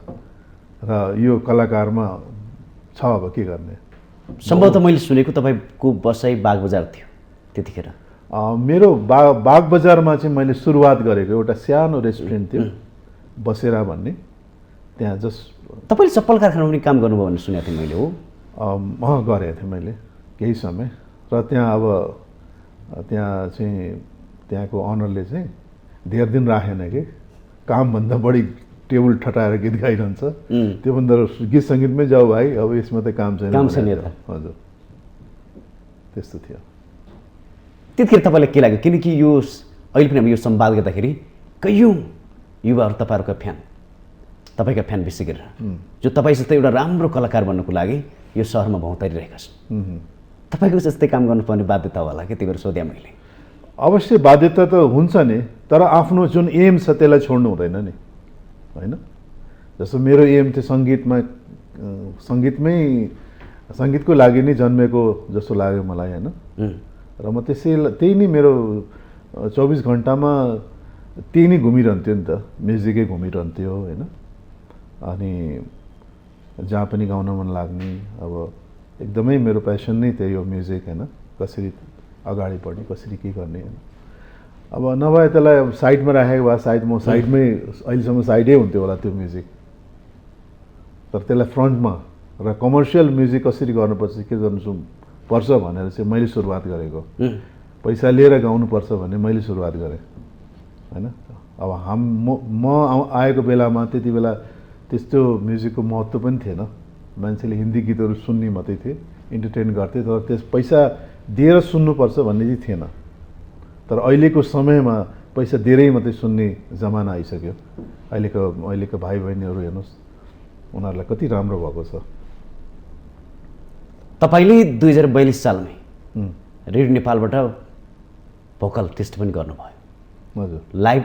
र यो कलाकारमा छ। अब के गर्ने? सम्भवतः मैले सुनेको तपाईँको बसाइ बागबजार थियो त्यतिखेर। मेरो बागबजारमा चाहिँ मैले सुरुवात गरेको एउटा सानो रेस्टुरेन्ट थियो बसेरा भन्ने, त्यहाँ जस्ट तपाईँले चप्पल कारखानामा पनि काम गर्नुभयो भन्ने सुनेको थिएँ मैले। हो गरेको थिएँ मैले केही समय। र त्यहाँ अब त्यहाँ चाहिँ त्यहाँको अनरले चाहिँ धेर दिन राखेन कि, कामभन्दा बढी टेबल ठटाएर गीत गाइरहन्छ, त्योभन्दा गीत सङ्गीतमै जाऊ भाइ, अब यसमा त काम छैन। हजुर त्यस्तो थियो। त्यतिखेर तपाईँलाई के लाग्यो? किनकि यो अहिले पनि अब यो संवाद गर्दाखेरि कैयौँ युवाहरू तपाईँहरूको फ्यान, तपाईँका फ्यान विशेष गरेर जो तपाईँ जस्तै एउटा राम्रो कलाकार बन्नको लागि यो सहरमा भौँतारिरहेका छन्, तपाईँको जस्तै काम गर्नुपर्ने बाध्यता होला कि? त्यही भएर सोधेँ मैले। अवश्य बाध्यता त हुन्छ नि, तर आफ्नो जुन एम छ त्यसलाई छोड्नु हुँदैन नि होइन। जस्तो मेरो एम थियो सङ्गीतको लागि नै जन्मेको जस्तो लाग्यो मलाई होइन। र म त्यही नै मेरो 24 घन्टामा त्यही नै घुमिरहन्थ्यो नि त, म्युजिकै घुमिरहन्थ्यो होइन। अनि जहाँ पनि गाउन मन लाग्ने, अब एकदमै मेरो प्यासन नै थियो यो म्युजिक होइन, कसरी अगाडि बढ्ने, कसरी के गर्ने होइन। अब नभए त्यसलाई अब साइडमा राखेको भए सायद म साइडमै अहिलेसम्म साइडै हुन्थ्यो होला त्यो म्युजिक। तर त्यसलाई फ्रन्टमा र कमर्सियल म्युजिक कसरी गर्नुपर्छ, के पर्छ भनेर चाहिँ मैले सुरुवात गरेको। पैसा लिएर गाउनुपर्छ भने मैले सुरुवात गरेँ होइन। अब म आएको बेलामा त्यति बेला त्यस्तो म्युजिकको महत्त्व पनि थिएन, मान्छेले हिन्दी गीतहरू सुन्ने मात्रै थिए, इन्टरटेन गर्थे, तर त्यस पैसा दिएर सुन्नुपर्छ भन्ने चाहिँ थिएन। तर अहिलेको समयमा पैसा दिएरै मात्रै सुन्ने जमाना आइसक्यो। अहिलेको भाइ बहिनीहरू हेर्नुहोस्, उनीहरूलाई कति राम्रो भएको छ। तपाईँले 2042 सालमै उम्, रेडियो नेपालबाट भोकल टेस्ट पनि गर्नुभयो, हजुर लाइभ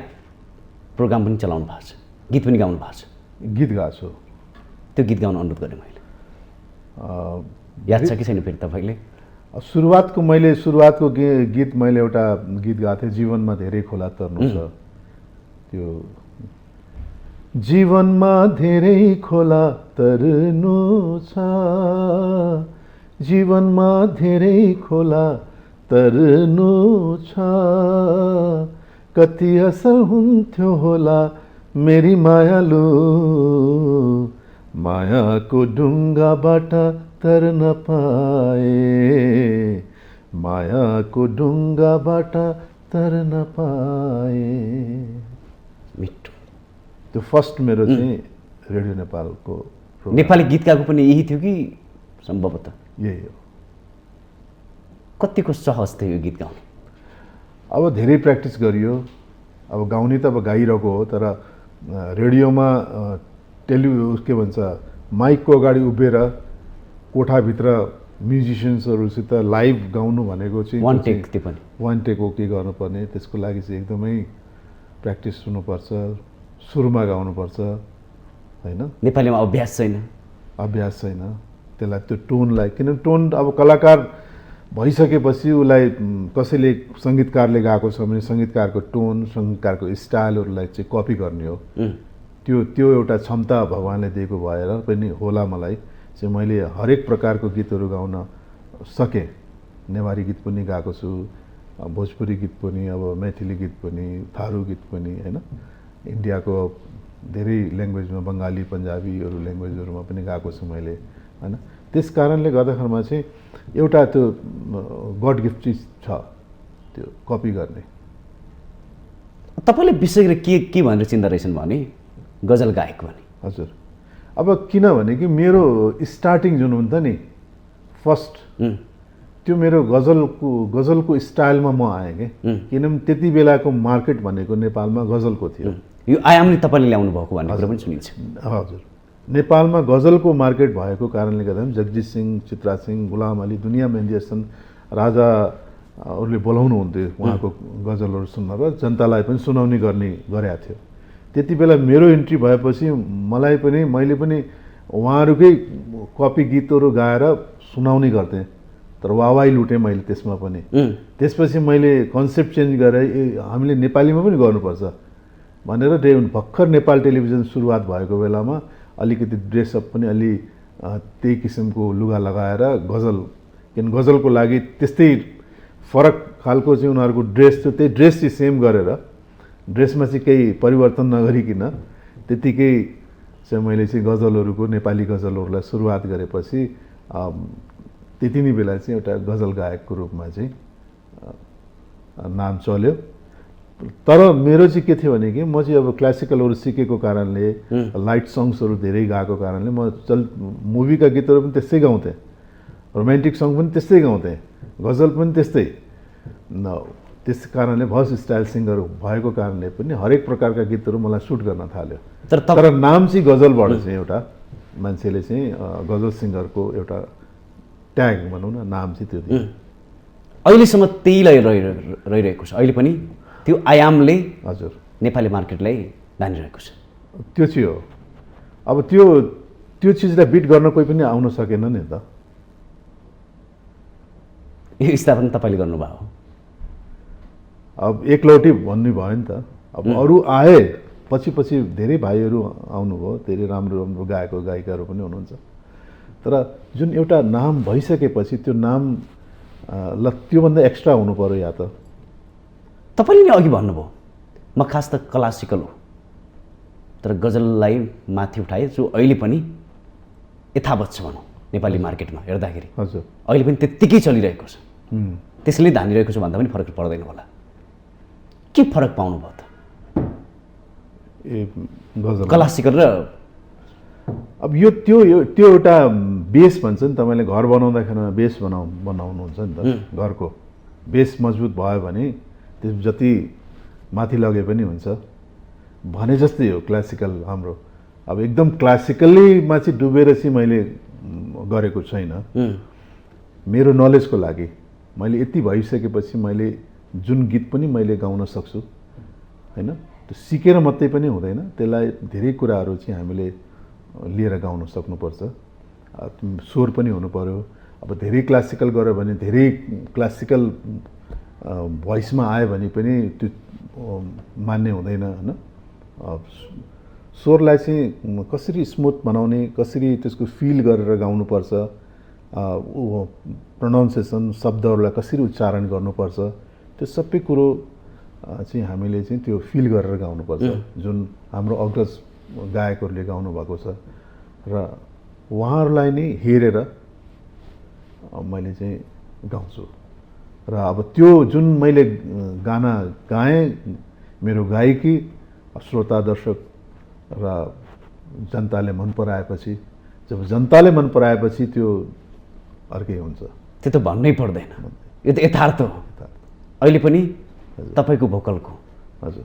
प्रोग्राम पनि चलाउनु भएको छ, गीत पनि गाउनु भएको छ। गीत गाएको छु। त्यो गीत गाउन अनुरोध गरेँ मैले, याद छ कि छैन फेरि तपाईँले? सुरुवातको गीत मैले एउटा गीत गाएको थिएँ, जीवनमा धेरै खोला तर्नु छ। त्यो जीवनमा धेरै खोला तर्नु छ, जीवनमा धेरै खोला तर्नु छ, कति असर हुन्थ्यो होला मेरी मायालु, मायाको ढुङ्गाबाट तर्न पाए, मायाको ढुङ्गाबाट तर्न पाए। मिठो। त्यो फर्स्ट मेरो चाहिँ रेडियो नेपालको प्रोग्राम। नेपाली गीत गाएको पनि यही थियो कि सम्भवतः? यही हो। कतिको सहज थियो यो गीत गाउनु? अब धेरै प्र्याक्टिस गरियो। अब गाउने त अब गाइरहेको हो, तर रेडियोमा के भन्छ माइकको अगाडि उभिएर कोठाभित्र म्युजिसियन्सहरूसित लाइभ गाउनु भनेको चाहिँ वान टेक, त्यो पनि वान टेक ओके गर्नुपर्ने, त्यसको लागि चाहिँ एकदमै प्र्याक्टिस हुनुपर्छ, सुरुमा गाउनुपर्छ होइन। नेपालीमा अभ्यास छैन, अभ्यास छैन त्यसलाई, त्यो टोनलाई, किनभने टोन अब कलाकार भइसकेपछि उसलाई कसैले सङ्गीतकारले गाएको छ भने सङ्गीतकारको टोन, सङ्गीतकारको स्टाइलहरूलाई चाहिँ कपी गर्ने हो। त्यो एउटा क्षमता भगवान्ले दिएको भएर पनि होला मलाई चाहिँ मैले हरेक प्रकारको गीतहरू गाउन सकेँ। नेवारी गीत पनि गाएको छु, भोजपुरी गीत पनि, अब मैथिली गीत पनि, थारू गीत पनि होइन। इन्डियाको धेरै ल्याङ्ग्वेजमा, बङ्गाली, पन्जाबी अरू ल्याङ्ग्वेजहरूमा पनि गाएको छु मैले होइन। त्यस कारणले गर्दाखेरिमा चाहिँ एउटा त्यो गड गिफ्ट चिज छ, त्यो कपी गर्ने। तपाईँले विशेष गरी के भनेर चिन्ता रहेछन् भने गजल गायक भने? हजुर, अब किनभने कि मेरो स्टार्टिङ जुन हुन्छ नि फर्स्ट, त्यो मेरो गजलको स्टाइलमा म आएँ कि, किनभने त्यति बेलाको मार्केट भनेको नेपालमा गजलको थियो। यो आयामले तपाईँले ल्याउनु भएको भन्ने कुरा पनि सुनिन्छ। हजुर, नेपालमा गजलको मार्केट भएको कारणले गर्दा जगजित सिंह, चित्रा सिंह, गुलाम अली, दुनियाँमा इन्डियसन राजाहरूले बोलाउनुहुन्थ्यो उहाँको गजलहरू सुन्न र जनतालाई पनि सुनाउने गरेका थियो। त्यति बेला मेरो इन्ट्री भएपछि मैले पनि उहाँहरूकै कपी गीतहरू गाएर सुनाउने गर्थेँ, तर वाहवाही लुटेँ मैले त्यसमा पनि। त्यसपछि मैले कन्सेप्ट चेन्ज गरेँ, हामीले नेपालीमा पनि गर्नुपर्छ भनेर भर्खर नेपाल टेलिभिजन सुरुवात भएको बेलामा अलिकति ड्रेसअप पनि अलि त्यही किसिमको लुगा लगाएर गजल, किन गजलको लागि त्यस्तै फरक खालको चाहिँ उनीहरूको ड्रेस थियो, त्यही ड्रेस चाहिँ सेम गरेर ड्रेसमा चाहिँ केही परिवर्तन नगरिकन त्यतिकै चाहिँ मैले चाहिँ गजलहरूको, नेपाली गजलहरूलाई सुरुवात गरेपछि त्यति नै बेला चाहिँ एउटा गजल गायकको रूपमा चाहिँ नाम चल्यो। तर मेरो चाहिँ के थियो भने कि म चाहिँ अब क्लासिकलहरू सिकेको कारणले, लाइट सङ्ग्सहरू धेरै गाएको कारणले म मुभीका गीतहरू पनि त्यस्तै गाउँथेँ, रोमान्टिक सङ्ग पनि त्यस्तै गाउँथेँ, गजल पनि त्यस्तै। त्यस कारणले भस स्टाइल सिङ्गर भएको कारणले पनि हरेक प्रकारका गीतहरू मलाई सुट गर्न थाल्यो। तर नाम चाहिँ गजलबाट चाहिँ एउटा मान्छेले चाहिँ गजल सिङ्गरको एउटा ट्याग भनौँ न, नाम चाहिँ त्यो थियो। अहिलेसम्म त्यही रहिरहेको छ, अहिले पनि त्यो आयामले हजुर नेपाली मार्केटलाई धानिरहेको छ। त्यो चाहिँ हो। अब त्यो चिजलाई बिट गर्न कोही पनि आउन सकेन नि त। यो स्थापना तपाईँले गर्नुभयो? अब एकलौटी भन्ने भयो नि त। अब अरू आए पछि धेरै भाइहरू आउनुभयो, धेरै राम्रो गायक गायिकाहरू पनि हुनुहुन्छ, तर जुन एउटा नाम भइसकेपछि त्यो नाम ल त्योभन्दा एक्स्ट्रा हुनु पर्यो। या त तपाईँले नै अघि भन्नुभयो म खास त क्लासिकल हो, तर गजललाई माथि उठाए जो अहिले पनि यथावत छ भनौँ नेपाली मार्केटमा हेर्दाखेरि। हजुर, अहिले पनि त्यत्तिकै चलिरहेको छ, त्यसैले धानिरहेको छ भन्दा पनि फरक पर्दैन होला। के फरक पाउनुभयो त गजल क्लासिकल र? अब त्यो एउटा बेस भन्छ नि, तपाईँले घर बनाउँदाखेरि बेस बनाउनुहुन्छ नि त। घरको बेस मजबुत भयो भने त्यस जति माथि लगे पनि हुन्छ भने जस्तै हो क्लासिकल हाम्रो। अब एकदम क्लासिकल्लीमा चाहिँ डुबेर चाहिँ मैले गरेको छैन। मेरो नलेजको लागि मैले यति भइसकेपछि मैले जुन गीत पनि मैले गाउन सक्छु हैन, त्यो सिकेर मात्रै पनि हुँदैन, त्यसलाई धेरै कुराहरू चाहिँ हामीले लिएर गाउन सक्नुपर्छ। स्वर पनि हुनु पर्यो। अब धेरै क्लासिकल गऱ्यो भने धेरै क्लासिकल भोइसमा आयो भने पनि त्यो मान्ने हुँदैन हैन। स्वरलाई चाहिँ कसरी स्मुथ बनाउने, कसरी त्यसको फिल गरेर गाउनुपर्छ, प्रोनाउन्सिएसन शब्दहरूलाई कसरी उच्चारण गर्नुपर्छ, त्यो सबै कुरो चाहिँ हामीले चाहिँ त्यो फिल गरेर गाउनुपर्छ, जुन हाम्रो अग्रज गायकहरूले गाउनु भएको छ। र उहाँहरूलाई नै हेरेर मैले चाहिँ गाउँछु। र अब त्यो जुन मैले गाना गाएँ, मेरो गायकी श्रोता दर्शक र जनताले मन पराएपछि, जब जनताले मन पराएपछि त्यो अर्कै हुन्छ। त्यो त भन्नै पर्दैन, यो त यथार्थ हो। अहिले पनि तपाईँको भोकलको हजुर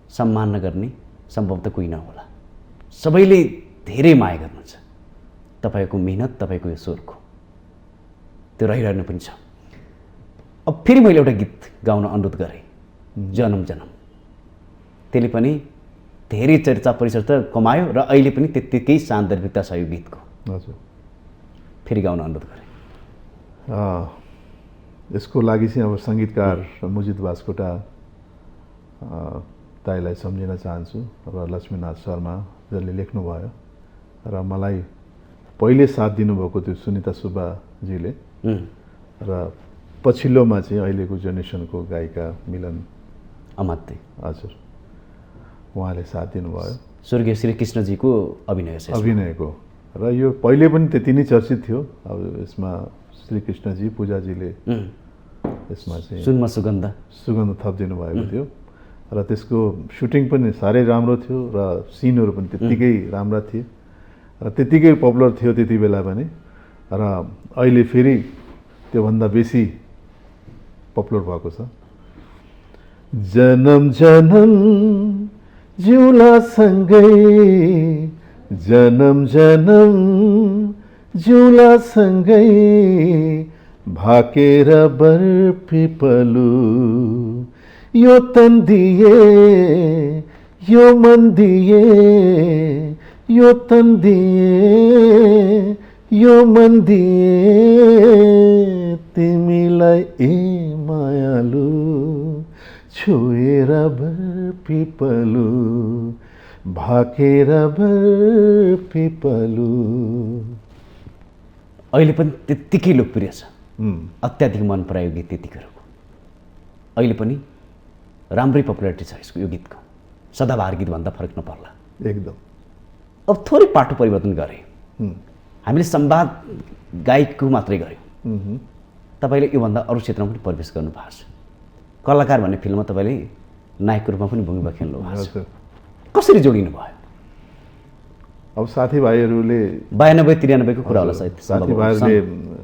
सम्मान नगर्ने सम्भवतः कोही नहोला। सबैले धेरै माया गर्नुहुन्छ तपाईँको मेहनत, तपाईँको यो स्वरको, त्यो रहिरहनु पनि छ। अब फेरि मैले एउटा गीत गाउन अनुरोध गरेँ, जनम जनम। त्यसले पनि धेरै चर्चा परिचर्चा कमायो र अहिले पनि त्यत्तिकै सान्दर्भिकता छ यो गीतको। हजुर फेरि गाउन अनुरोध गरेँ। यसको लागि चाहिँ अब सङ्गीतकार मुजित बास्कोटा दाइलाई सम्झिन चाहन्छु र लक्ष्मीनाथ शर्मा जसले लेख्नुभयो र मलाई पहिले साथ दिनुभएको त्यो सुनिता सुब्बाजीले र पछिल्लोमा चाहिँ अहिलेको जेनेरेसनको गायिका मिलन अमात्य, हजुर, उहाँले साथ दिनुभयो। स्वर्गीय श्री कृष्णजीको अभिनयको र यो पहिले पनि त्यति नै चर्चित थियो। अब यसमा श्री कृष्णजी पूजाजीले यसमा चाहिँ सुगन्ध थपिदिनु भएको थियो र त्यसको सुटिङ पनि साह्रै राम्रो थियो र सिनहरू पनि त्यत्तिकै राम्रा थिए र त्यत्तिकै पपुलर थियो त्यति बेला पनि, र अहिले फेरि त्योभन्दा बेसी पपुलर भएको छ। जनम जनम जिउला सँगै, जनम जनम जिउला सँगै, भाकेर बरपिपलु, यो तन दिए यो मन दिए, यो तन दिए यो मन दिए, तिमीलाई ए मायालु, छोएर बरपिपलु, भाकेर बरपिपलु। अहिले पनि त्यत्तिकै लोकप्रिय छ, अत्याधिक मन परायो गीत त्यतिखेरको। अहिले पनि राम्रै पपुलारिटी छ यसको, यो गीतको। सदाबहार गीत भन्दा फरक नपर्ला एकदम। अब थोरै पाटो परिवर्तन गरे, हामीले संवाद गायकको मात्रै गऱ्यौँ। तपाईँले योभन्दा अरू क्षेत्रमा पनि प्रवेश गर्नु भएको छ। कलाकार भन्ने फिल्ममा तपाईँले नायकको रूपमा पनि भूमिका खेल्नु भएको छ। कसरी जोडिनु भयो? अब साथीभाइहरूले 92-93 को कुरा होला सायद, साथीभाइहरूले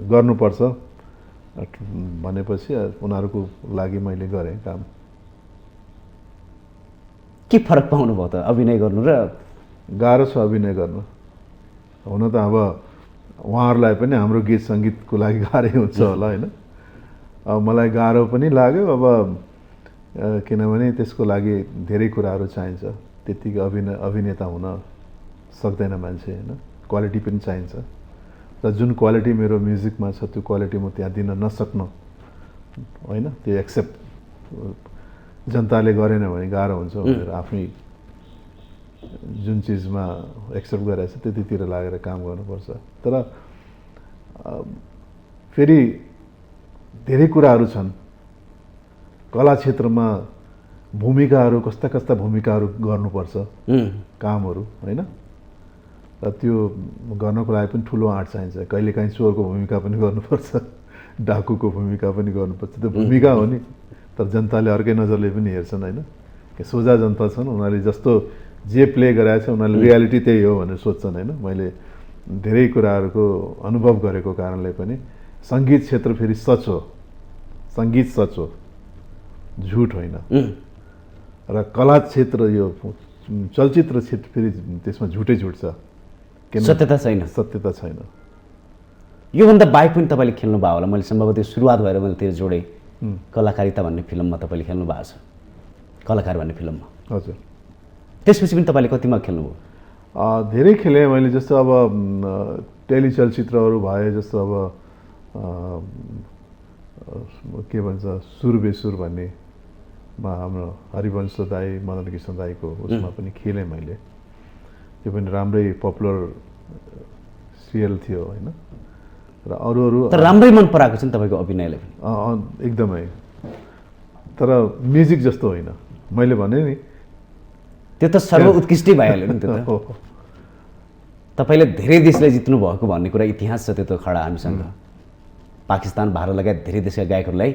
गर्नुपर्छ भनेपछि उनीहरूको लागि मैले गरेँ काम। के फरक पाउनु भयो त अभिनय गर्नु र? गाह्रो छ अभिनय गर्नु। हुन त अब उहाँहरूलाई पनि हाम्रो गीत सङ्गीतको लागि गाह्रै हुन्छ होला होइन। अब मलाई गाह्रो पनि लाग्यो, अब किनभने त्यसको लागि धेरै कुराहरू चाहिन्छ। त्यत्तिकै अभिनेता हुन सक्दैन मान्छे होइन, क्वालिटी पनि चाहिन्छ। र जुन क्वालिटी मेरो म्युजिकमा छ त्यो क्वालिटी म त्यहाँ दिन नसक्नु होइन, त्यो एक्सेप्ट जनताले गरेन भने गाह्रो हुन्छ भनेर आफै जुन चिजमा एक्सेप्ट गरेको छ त्यतितिर लागेर काम गर्नुपर्छ। तर फेरि धेरै कुराहरू छन् कला क्षेत्रमा, भूमिकाहरू कस्ता कस्ता भूमिकाहरू गर्नुपर्छ, कामहरू होइन। र त्यो गर्नको लागि पनि ठुलो आँट चाहिन्छ। कहिलेकाहीँ चोरको भूमिका पनि गर्नुपर्छ, डाकुको भूमिका पनि गर्नुपर्छ। त्यो भूमिका हो नि, तर जनताले अर्कै नजरले पनि हेर्छन् होइन। सोझा जनता छन्, उनीहरूले जस्तो जे प्ले गराएछ उनीहरूले रियालिटी त्यही हो भनेर सोध्छन् होइन। मैले धेरै कुराहरूको अनुभव गरेको कारणले पनि सङ्गीत क्षेत्र फेरि सच हो, सङ्गीत सच हो, झुट होइन। र कला क्षेत्र यो चलचित्र क्षेत्र फेरि त्यसमा झुटै झुट छ, सत्यता छैन। सत्यता छैन। योभन्दा बाहेक पनि तपाईँले खेल्नुभयो होला, मैले सम्भवतः सुरुवात भएर मैले त्यो जोडेँ, कलाकारिता भन्ने फिल्ममा तपाईँले खेल्नु भएको छ, कलाकार भन्ने फिल्ममा। हजुर। त्यसपछि पनि तपाईँले कतिमा खेल्नुभयो? धेरै खेलेँ मैले, जस्तो अब टेलिचलचित्रहरू भए, जस्तो अब के भन्छ सुर बेसुर भन्नेमा हाम्रो हरिवंश दाई, मदन कृष्ण दाईको उसमा पनि खेलेँ मैले। त्यो पनि राम्रै पपुलर सिरियल थियो होइन। र अरू तर राम्रै मन पराएको छ नि तपाईँको अभिनयले पनि? एकदमै, तर म्युजिक जस्तो होइन। मैले भने नि त्यो त सर्वोत्कृष्टै भइहाल्यो नि त्यो त। तपाईँले धेरै देशलाई जित्नु भएको भन्ने कुरा इतिहास छ, त्यो त खडा हामीसँग। पाकिस्तान, भारत लगायत धेरै देशका गायकहरूलाई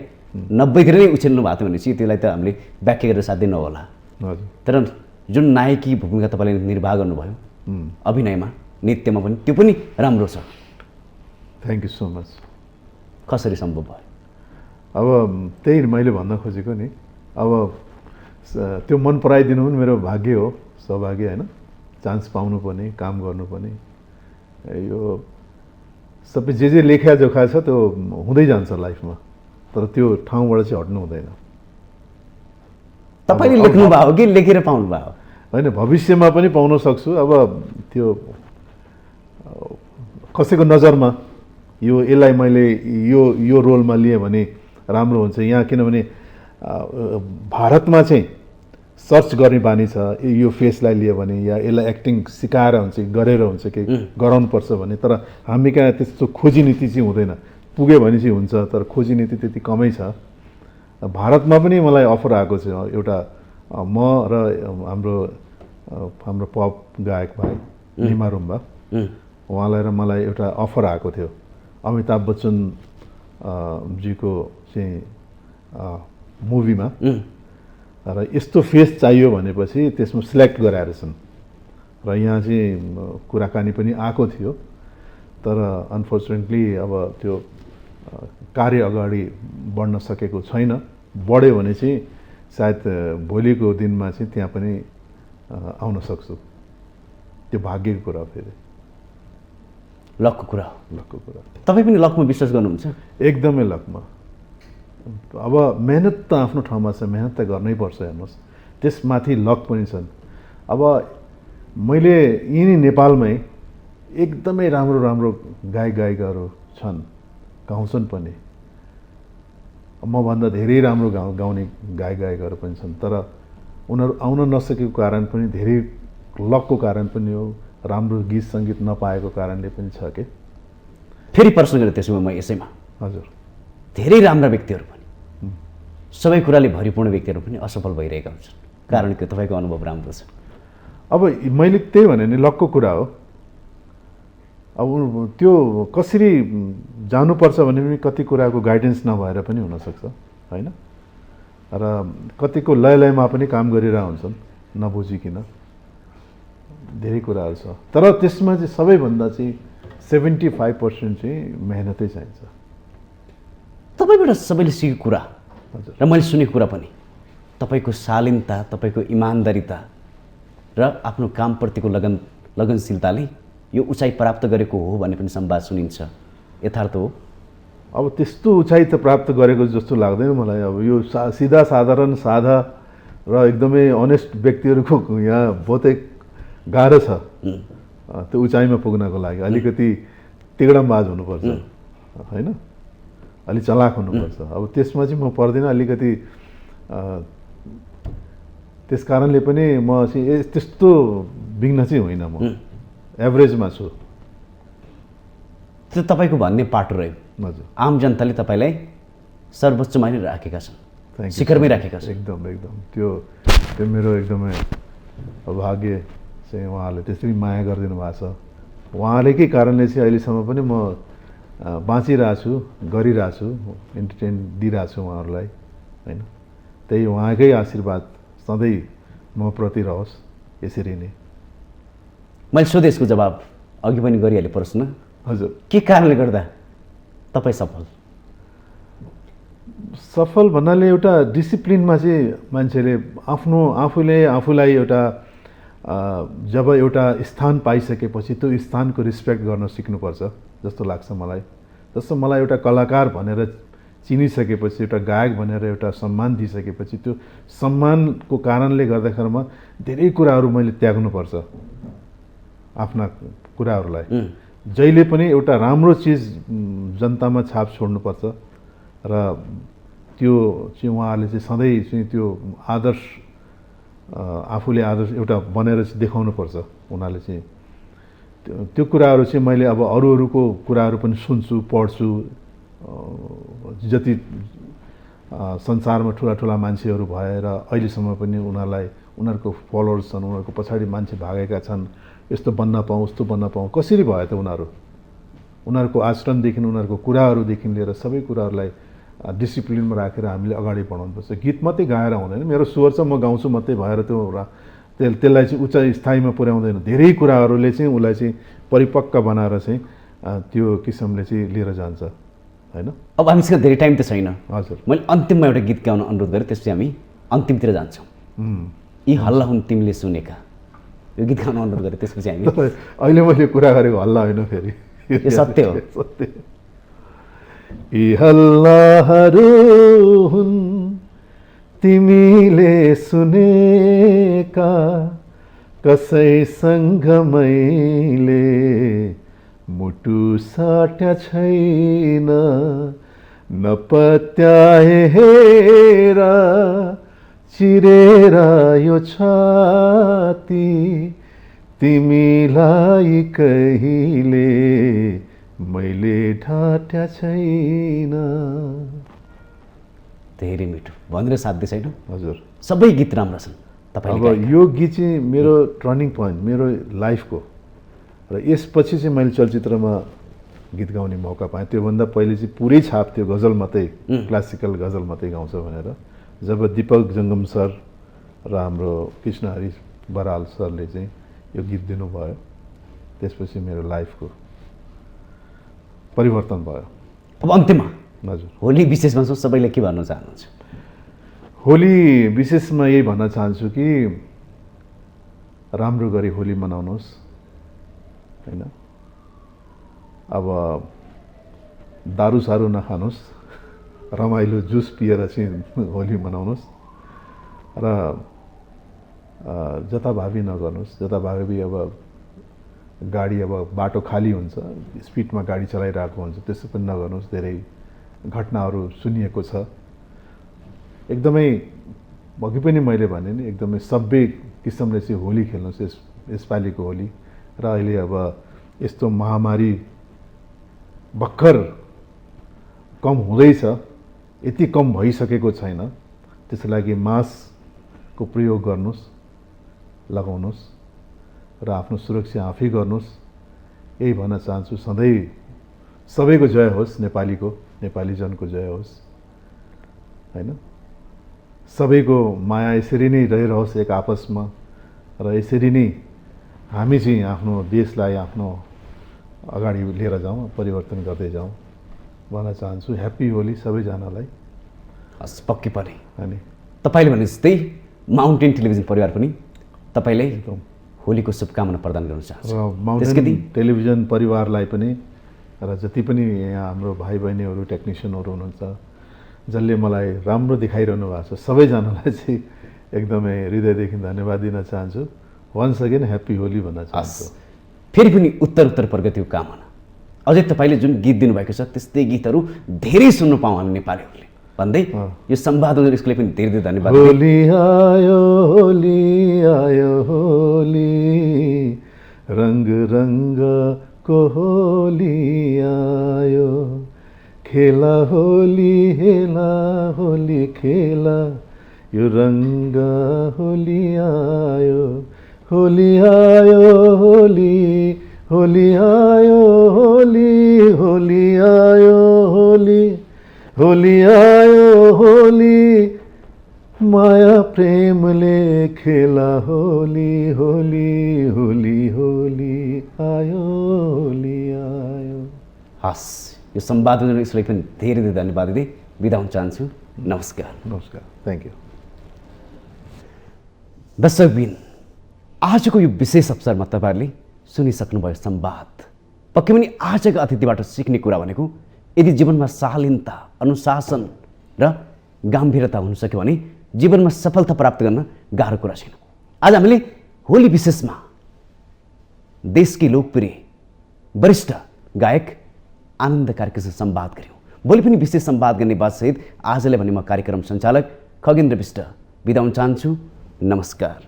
90तिर नै उछिन्नु भएको थियो भनेपछि त्यसलाई त हामीले व्याख्या गरेर साध्य नहोला। तर जुन नायकी भूमिका तपाईँले निर्वाह गर्नुभयो अभिनयमा, नृत्यमा पनि, त्यो पनि राम्रो छ। Thank you so much. कसरी सम्भव भयो? अब त्यही मैले भन्न खोजेको नि, अब त्यो मन पराइदिनु पनि मेरो भाग्य हो, सौभाग्य होइन। चान्स पाउनु पनि, काम गर्नु पनि, यो सबै जे लेखा जोखा छ त्यो हुँदै जान्छ लाइफमा, तर त्यो ठाउँबाट चाहिँ हट्नु हुँदैन। तपाईँले लेख्नु भयो कि लेखेर पाउनु भयो? होइन, भविष्यमा पनि पाउन सक्छु। अब त्यो कसैको नजरमा यसलाई मैले यो रोलमा लिएँ भने राम्रो हुन्छ यहाँ, किनभने भारतमा चाहिँ सर्च गर्ने बानी छ, यो फेसलाई लियो भने या यसलाई एक्टिङ सिकाएर हुन्छ कि गरेर हुन्छ कि गराउनुपर्छ भने। तर हामी कहाँ त्यस्तो खोजी नीति चाहिँ हुँदैन। पुग्यो भने चाहिँ हुन्छ, तर खोजी नीति त्यति कमै छ। भारतमा पनि मलाई अफर आएको छ एउटा, म र हाम्रो पप गायक भाइ निमा रुम्बा, उहाँलाई र मलाई एउटा अफर आएको थियो अमिताभ बच्चन जीको चाहिँ मुभीमा, र यस्तो फेस चाहियो भनेपछि त्यसमा सिलेक्ट गराएर छन्। र यहाँ चाहिँ कुराकानी पनि आएको थियो, तर अनफर्चुनेटली अब त्यो कार्य अगाडि बढ्न सकेको छैन। बढ्यो भने चाहिँ सायद भोलिको दिनमा चाहिँ त्यहाँ पनि आउन सक्छु। त्यो भाग्यको कुरा फेरि, लकको कुरा हो। लकको कुरा। तपाईँ पनि लकमा विश्वास गर्नुहुन्छ? एकदमै लकमा। अब मेहनत त आफ्नो ठाउँमा छ, मेहनत त गर्नै पर्छ। हेर्नुहोस्, त्यसमाथि लक पनि छन्। अब मैले यिनी नेपालमै एकदमै राम्रो राम्रो गायक गायिकाहरू छन्, गाउँछन् पनि। मभन्दा धेरै राम्रो गाउने गायक गायिकाहरू पनि छन्, तर उनीहरू आउन नसकेको कारण पनि धेरै लकको कारण पनि हो, राम्रो गीत सङ्गीत नपाएको कारणले पनि छ के। फेरि प्रश्न गरेँ त्यसो भए म यसैमा, हजुर, धेरै राम्रा व्यक्तिहरू पनि, सबै कुराले भरिपूर्ण व्यक्तिहरू पनि असफल भइरहेका हुन्छन्, कारण के? तपाईँको अनुभव राम्रो छ। अब मैले त्यही भने नि लकको कुरा हो। अब त्यो कसरी जानुपर्छ भने पनि कति कुराको गाइडेन्स नभएर पनि हुनसक्छ होइन, र कतिको लय लयमा पनि काम गरिरहेका हुन्छन् नबुझिकन, धेरै कुराहरू छ। तर त्यसमा चाहिँ सबैभन्दा चाहिँ 75% चाहिँ मेहनतै चाहिन्छ। तपाईँबाट सबैले सिकेको कुरा हजुर, र मैले सुनेको कुरा पनि, तपाईँको शालीनता, तपाईँको इमान्दारिता र आफ्नो कामप्रतिको लगनशीलताले यो उचाइ प्राप्त गरेको हो भन्ने पनि संवाद सुनिन्छ। यथार्थ हो? अब त्यस्तो उचाइ त प्राप्त गरेको जस्तो लाग्दैन मलाई। अब यो सिधा साधारण सादा र एकदमै अनेस्ट व्यक्तिहरूको यहाँ बहुतै गाह्रो छ त्यो उचाइमा पुग्नको लागि। अलिकति तिगडमबाज हुनुपर्छ होइन, अलि चलाक हुनुपर्छ। अब त्यसमा चाहिँ म पर्दिनँ अलिकति, त्यस कारणले पनि म चाहिँ त्यस्तो बिग्न चाहिँ होइन, म एभरेजमा छु। त्यो तपाईँको भन्ने पाटो रह्यो। हजुर, आम जनताले तपाईँलाई सर्वोच्चमा नै राखेका छन्, शिखरमै राखेका छन्। एकदम एकदम त्यो मेरो एकदमै भाग्य चाहिँ उहाँहरूले त्यसरी माया गरिदिनु भएको छ। उहाँलेकै कारणले चाहिँ अहिलेसम्म पनि म बाँचिरहेको छु, गरिरहेको छु, इन्टरटेन दिइरहेको छु उहाँहरूलाई होइन। त्यही उहाँकै आशीर्वाद सधैँ म प्रति रहोस् यसरी नै। मैले सोधेँ यसको जवाब अघि पनि गरिहालेँ प्रश्न। हजुर, के कारणले गर्दा तपाईँ सफल भन्नाले एउटा डिसिप्लिनमा चाहिँ मान्छेले आफूलाई एउटा जब एउटा स्थान पाइसकेपछि त्यो स्थानको रिस्पेक्ट गर्न सिक्नुपर्छ जस्तो लाग्छ मलाई। जस्तो मलाई एउटा कलाकार भनेर चिनिसकेपछि, एउटा गायक भनेर एउटा सम्मान दिइसकेपछि त्यो सम्मानको कारणले गर्दाखेरिमा धेरै कुराहरू मैले त्याग्नुपर्छ, आफ्ना कुराहरूलाई। जहिले पनि एउटा राम्रो चिज जनतामा छाप छोड्नुपर्छ र त्यो चाहिँ उहाँहरूले चाहिँ सधैँ चाहिँ त्यो आदर्श आफूले आदर्श एउटा बनेर चाहिँ देखाउनुपर्छ। उनीहरूले चाहिँ त्यो कुराहरू चाहिँ मैले अब अरूको कुराहरू पनि सुन्छु, पढ्छु। जति संसारमा ठुला ठुला मान्छेहरू भएर अहिलेसम्म पनि उनीहरूको फलोवर्स छन्, उनीहरूको पछाडि मान्छे भागेका छन्, यस्तो बन्न पाऊँ उस्तो बन्न पाऊँ, कसरी भयो त उनीहरूको आचरणदेखि उनीहरूको कुराहरूदेखि लिएर सबै कुराहरूलाई डिसिप्लिनमा राखेर हामीले अगाडि बढाउनुपर्छ। गीत मात्रै गाएर हुँदैन, मेरो स्वर छ म गाउँछु मात्रै भएर त्यसलाई चाहिँ उच्च स्थायीमा पुर्याउँदैन। धेरै कुराहरूले चाहिँ उसलाई चाहिँ परिपक्व बनाएर चाहिँ त्यो किसिमले चाहिँ लिएर जान्छ, होइन? अब हामीसँग धेरै टाइम त छैन। हजुर, मैले अन्तिममा एउटा गीत गाउन अनुरोध गरेँ, त्यसपछि हामी अन्तिमतिर जान्छौँ। यी हल्ला हुन् तिमीले सुनेका, यो गीत गाउन अनुरोध गरेँ, त्यसपछि हामी अहिले मैले कुरा गरेको हल्ला होइन, फेरि यो सत्य हो। सत्य। यी हल्लाहरू हुन् तिमीले सुनेका, कसैसँग मैले मुटु साट्या छैन, नपत्याए हेर चिरेर यो छाती, तिमीलाई कहिले मैले ढाट्या छैन। धेरै मिठो भनेर साध्य छैन। हजुर, सबै गीत राम्रा छन् तपाईँले। अब यो गीत चाहिँ मेरो टर्निङ पोइन्ट मेरो लाइफको, र यसपछि चाहिँ मैले चलचित्रमा गीत गाउने मौका पाएँ। त्योभन्दा पहिले चाहिँ पुरै छाप थियो गजल मात्रै, क्लासिकल गजल मात्रै गाउँछ भनेर। जब दीपक जङ्गम सर र हाम्रो कृष्णहरि बराल सरले चाहिँ यो गीत दिनुभयो, त्यसपछि मेरो लाइफको परिवर्तन भयो। अब अन्त्यमा हजुर, होली विशेषमा सबैले के भन्न चाहनुहुन्छ? होली विशेषमा यही भन्न चाहन्छु कि राम्रो गरी होली मनाउनुहोस्, होइन? अब दारू सारू नखानुहोस्, रमाइलो जुस पिएर चाहिँ होली मनाउनुहोस् र जताभावी नगर्नुहोस्। जताभावी अब गाडी, अब बाटो खाली हुन्छ, स्पिडमा गाडी चलाइरहेको हुन्छ, त्यसो पनि नगर्नुहोस्। धेरै घटनाहरू सुनिएको छ। एकदमै अघि पनि मैले भने नि, एकदमै सभ्य किसिमले चाहिँ होली खेल्नुहोस् यसपालिको होली। र अहिले अब यस्तो महामारी भर्खर कम हुँदैछ, यति कम भइसकेको छैन, त्यसको लागि मास्कको प्रयोग गर्नुहोस्, लगाउनुहोस् र आफ्नो सुरक्षा आफै गर्नुहोस्। यही भन्न चाहन्छु। सधैँ सबैको जय होस्, नेपालीजनको जय होस्, होइन? सबैको माया यसरी नै रहिरहोस् एक आपसमा, र यसरी नै हामी चाहिँ आफ्नो देशलाई आफ्नो अगाडि लिएर जाउँ, परिवर्तन गर्दै जाउँ भन्न चाहन्छु। ह्याप्पी होली सबैजनालाई। हस्, पक्कै पनि। अनि तपाईँले भने जस्तै माउन्टेन टेलिभिजन परिवार पनि तपाईँलाई होलीको शुभकामना प्रदान गर्न चाहन्छ। र माउन्टेन टेलिभिजन परिवारलाई पनि, र जति पनि यहाँ हाम्रो भाइ बहिनीहरू टेक्निसियनहरू हुनुहुन्छ जसले मलाई राम्रो देखाइरहनु भएको छ, सबैजनालाई चाहिँ एकदमै हृदयदेखि धन्यवाद दिन चाहन्छु। वन्स अगेन ह्याप्पी होली भन्न चाहन्छु। फेरि पनि उत्तर प्रगतिको कामना। अझै तपाईँले जुन गीत दिनुभएको छ त्यस्तै गीतहरू धेरै सुन्नु पाऊँ हामी नेपालीहरूले भन्दै यो संवाद यसको लागि पनि धेरै धेरै धन्यवाद। होली आयो होली आयो होली, रंग रंग को होली आयो, खेला होली हेला होली खेला, यो रंग होली आयो, होली आयो होली, होली आयो होली, होली आयो होली, होली आयो होली, माया प्रेमले खेला होली, होली होली होली आयो, होली आयो। हस्, यो संवाद यसलाई पनि धेरै धेरै धन्यवाद दिँदै बिदा हुन चाहन्छु। नमस्कार। नमस्कार, थ्याङ्क यू। दर्शकबिन, आजको यो विशेष अवसरमा तपाईँहरूले सुनिसक्नुभयो संवाद। पक्कै पनि आजका अतिथिबाट सिक्ने कुरा भनेको यदि जीवनमा शालीनता, अनुशासन र गम्भीरता हुन सक्यो भने जीवनमा सफलता प्राप्त गर्न गाह्रो कुरा छैन। आज हामीले होली विशेषमा देशकै लोकप्रिय वरिष्ठ गायक आनन्द कार्कीसँग संवाद गऱ्यौँ। भोलि पनि विशेष संवाद गर्ने बातसहित आजलाई भने म कार्यक्रम सञ्चालक खगेन्द्र विष्ट बिदा हुन चाहन्छु। नमस्कार।